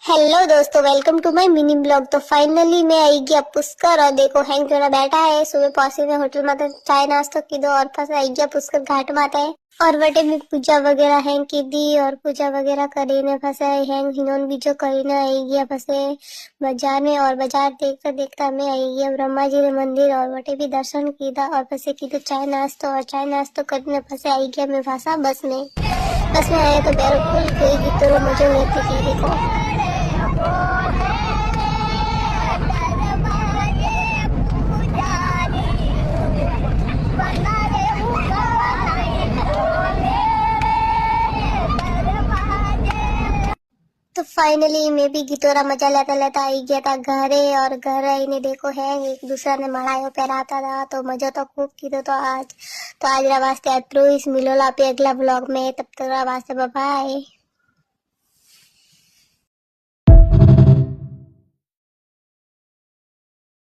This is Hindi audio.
हेलो दोस्तों, welcome to my mini blog. तो फाइनली मैं आई गया पुष्कर और देखो हैंग थोड़ा बैठा है। सुबह पहुंचे में होटल में चाय नाश्ता की दो और फंस आई गया पुष्कर घाट माता है और वटे में पूजा वगैरह हैंग की दी और पूजा वगैरह करीने फंसे हैंग हिनोन भी जो करीने आई गया फंसे बाजार में। और बाजार देखता देखता मैं आई गया ब्रह्मा जी ने मंदिर और वटे भी दर्शन किया और फंसे की तो चाय नाश्ता और चाय नाश्ता करने फंसे आई गया मैं फंसा बस में आया तो पैर खुल गई गीतों मजे लेती थी देखो। तो फाइनली मैं भी गिटोरा मजा लेता लेता आई गया था घरे और घर आई ने देखो है एक दूसरा ने मड़ायो पहराता था तो मजा तो खूब की तो आज वास्ते इस मिलोला पे अगला ब्लॉग में तब तक वास्ते बाय।